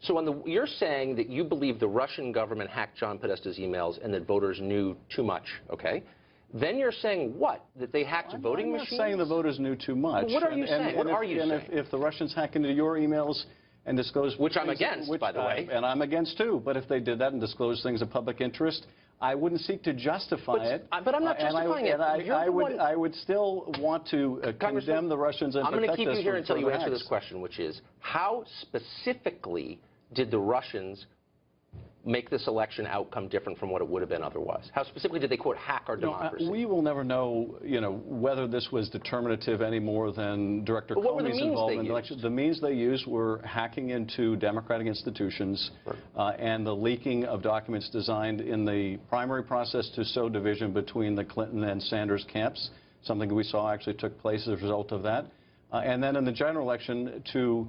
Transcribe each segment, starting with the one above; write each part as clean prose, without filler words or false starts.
So you're saying that you believe the Russian government hacked John Podesta's emails and that voters knew too much, okay? Then you're saying what? That they hacked voting machines? I'm not saying the voters knew too much. Well, what are you saying? What are you saying? If the Russians hack into your emails and disclose... Which I'm against, by the way. And I'm against, too. But if they did that and disclosed things of public interest, I wouldn't seek to justify it. But I'm not justifying it. I would still want to condemn the Russians and protect us. I'm going to keep you here until you answer this question, which is, how specifically did the Russians make this election outcome different from what it would have been otherwise? How specifically did they, quote, hack our democracy? We will never know, whether this was determinative any more than Director Comey's involvement in the election. The means they used were hacking into democratic institutions and the leaking of documents designed in the primary process to sow division between the Clinton and Sanders camps, something we saw actually took place as a result of that. And then in the general election to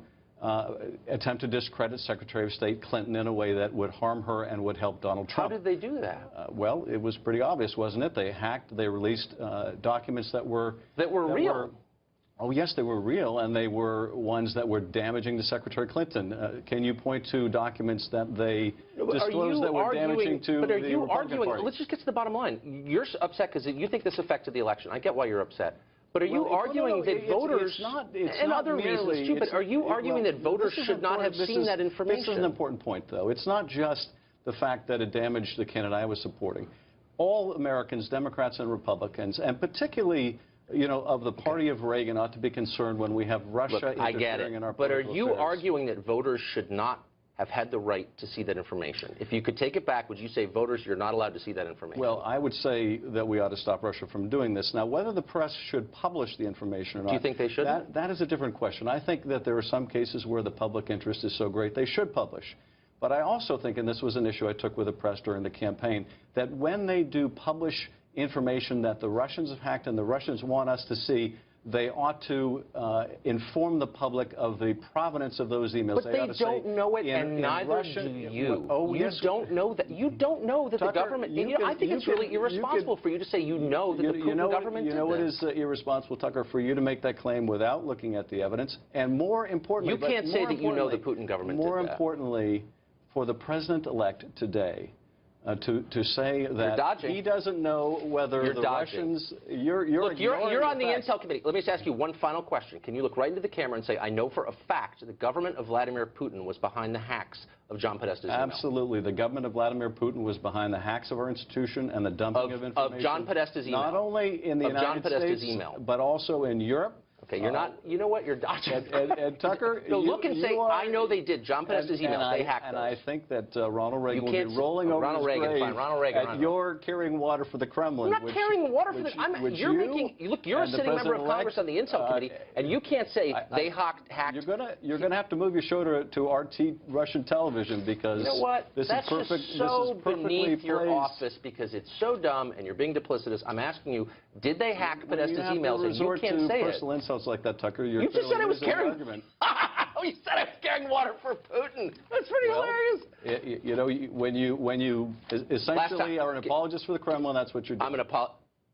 attempt to discredit Secretary of State Clinton in a way that would harm her and would help Donald Trump. How did they do that? Well, it was pretty obvious, wasn't it? They hacked, they released documents that were real. Oh, yes, they were real, and they were ones that were damaging to Secretary Clinton. Can you point to documents that they disclosed that were damaging to the Republican Party? Let's just get to the bottom line. You're upset because you think this affected the election. I get why you're upset. But are you arguing that voters, and other reasons too, but are you arguing that voters should not have seen that information? This is an important point, though. It's not just the fact that it damaged the candidate I was supporting. All Americans, Democrats and Republicans, and particularly, of the party of Reagan, ought to be concerned when we have Russia interfering in our political affairs. But are you arguing that voters should not have had the right to see that information? If you could take it back, would you say voters, you're not allowed to see that information? Well, I would say that we ought to stop Russia from doing this. Now, whether the press should publish the information or not... Do you think they should? That is a different question. I think that there are some cases where the public interest is so great they should publish. But I also think, and this was an issue I took with the press during the campaign, that when they do publish information that the Russians have hacked and the Russians want us to see, they ought to inform the public of the provenance of those emails. But they don't know it, and neither do you. Oh, you don't know that. You don't know that the government. I think it's really irresponsible for you to say you know that the Putin government did this. You know it is irresponsible, Tucker, for you to make that claim without looking at the evidence. And more importantly, you can't say that you know the Putin government did that. More importantly, for the president-elect today, to say that he doesn't know whether the Russians... You're on the Intel Committee. Let me just ask you one final question. Can you look right into the camera and say, I know for a fact the government of Vladimir Putin was behind the hacks of John Podesta's email? Absolutely. The government of Vladimir Putin was behind the hacks of our institution and the dumping of information. Of John Podesta's email? Not only in the United States, but also in Europe. Okay, you're not, you know what, you're dodging. And Tucker, so look and say, I know they did. John Podesta's emails, they hacked those. And I think that Ronald Reagan will be rolling over his grave at your carrying water for the Kremlin. I'm not carrying water for the... You're a sitting member of Congress on the Intel Committee, and you can't say they hacked... You're going to have to move your show to RT Russian television because... You know what? This That's is perfect, just so beneath your placed. office because it's so dumb and you're being duplicitous. I'm asking you, did they hack Podesta's emails? And you can't say it. Personal insults like that, Tucker. You just said I was carrying... You said I was carrying water for Putin. That's pretty hilarious. When you essentially are an apologist for the Kremlin, that's what you're doing. I'm going to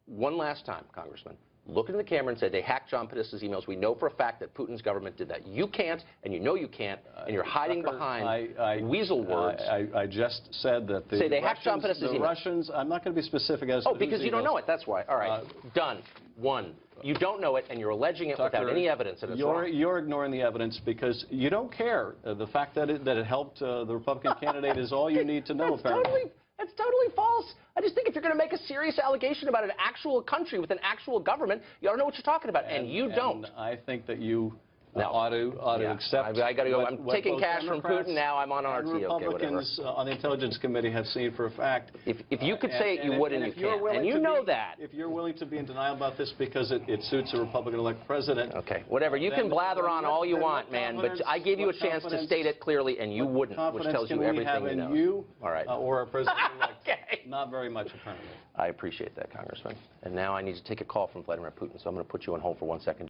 one last time, Congressman. Look into the camera and say they hacked John Podesta's emails. We know for a fact that Putin's government did that. You can't, and you know you can't, and you're hiding behind weasel words. I just said that the they hacked John Podesta's emails. Russians, I'm not going to be specific as to because you don't know it. That's why. All right. Done. One. You don't know it, and you're alleging it Tucker, without any evidence, and it's wrong. You're ignoring the evidence because you don't care. The fact that it helped the Republican candidate is all you need to know, apparently. That's totally false. I just think if you're going to make a serious allegation about an actual country with an actual government, you ought to know what you're talking about, and you don't. I think that you ought to accept. I got to go. I'm taking cash from Putin now. I'm on RT. Republicans on the Intelligence Committee have seen for a fact. If you could say it, you would, and you can't. And you know that. If you're willing to be in denial about this because it suits a Republican-elect president. Okay, whatever. You can blather on all you want, man, but I gave you a chance to state it clearly, and you wouldn't, which tells you everything you know. You all right. Or our president-elect. Okay. Not very much, apparently. I appreciate that, Congressman. And now I need to take a call from Vladimir Putin, so I'm going to put you on hold for 1 second.